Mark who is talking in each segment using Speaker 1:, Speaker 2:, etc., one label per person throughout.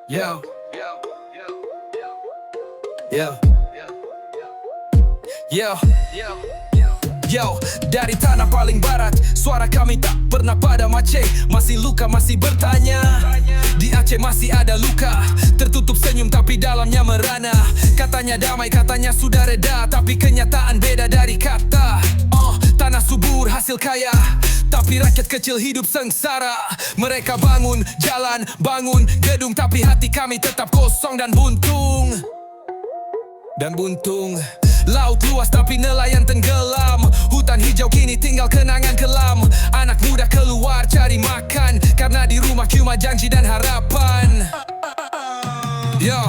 Speaker 1: Yo, yo, yo, yo, dari tanah paling barat, suara kami tak pernah pada Aceh. Masih luka, masih bertanya. Di Aceh masih ada luka, tertutup senyum tapi dalamnya merana. Katanya damai, katanya sudah reda, tapi kenyataan beda dari kata. Tanah subur, hasil kaya, tapi rakyat kecil hidup sengsara. Mereka bangun jalan, bangun gedung, tapi hati kami tetap kosong dan buntung. Laut luas tapi nelayan tenggelam. Hutan hijau kini tinggal kenangan kelam. Anak muda keluar cari makan, karena di rumah cuma janji dan harapan. Yo,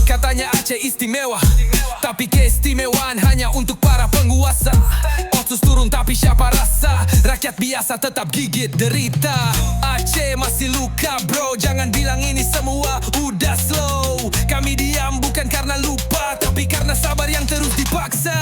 Speaker 1: katanya Aceh istimewa, tapi keistimewaan hanya untuk para penguasa. Otsus turun tapi siapa rasa, rakyat biasa tetap gigit derita. Aceh masih luka bro, jangan bilang ini semua udah slow. Kami diam bukan karena lupa, tapi karena sabar yang terus dipaksa.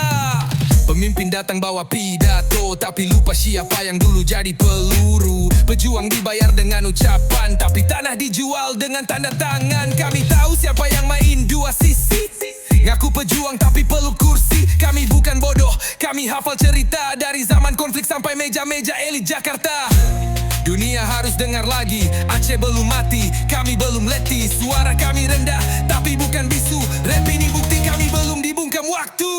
Speaker 1: Pemimpin datang bawa pidato, tapi lupa siapa yang dulu jadi peluru. Pejuang dibayar dengan ucapan, tapi tanah dijual dengan tanda tangan. Kami tahu siapa yang main dua sisi, ngaku pejuang tapi peluk kursi. Kami bukan bodoh, kami hafal cerita dari zaman konflik sampai meja-meja elit Jakarta. Dunia harus dengar lagi, Aceh belum mati, kami belum letih. Suara kami rendah, tapi bukan bisu. Rap ini bukti kami belum dibungkam waktu.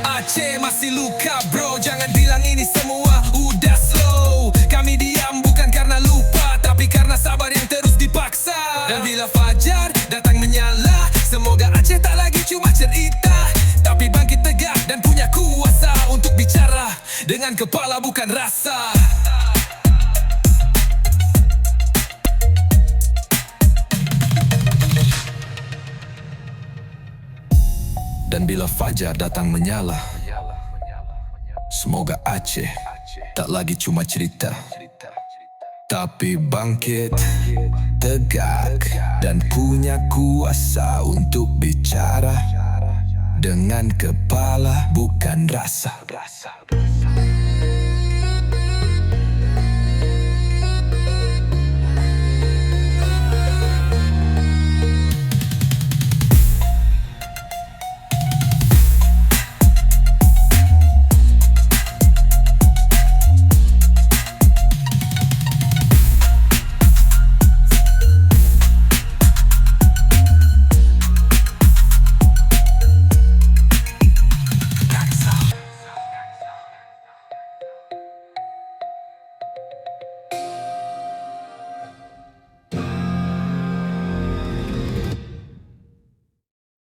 Speaker 1: Aceh masih luka bro, jangan bilang ini semua udah slow. Kami diam bukan karena lupa, tapi karena sabar yang terus dipaksa. Dan bila fajar datang menyala, semoga Aceh tak lagi cuma cerita, tapi bangkit tegak dan punya kuasa untuk bicara dengan kepala bukan rasa. Dan bila fajar datang menyala, semoga Aceh tak lagi cuma cerita, tapi bangkit, tegak, dan punya kuasa untuk bicara dengan kepala bukan rasa.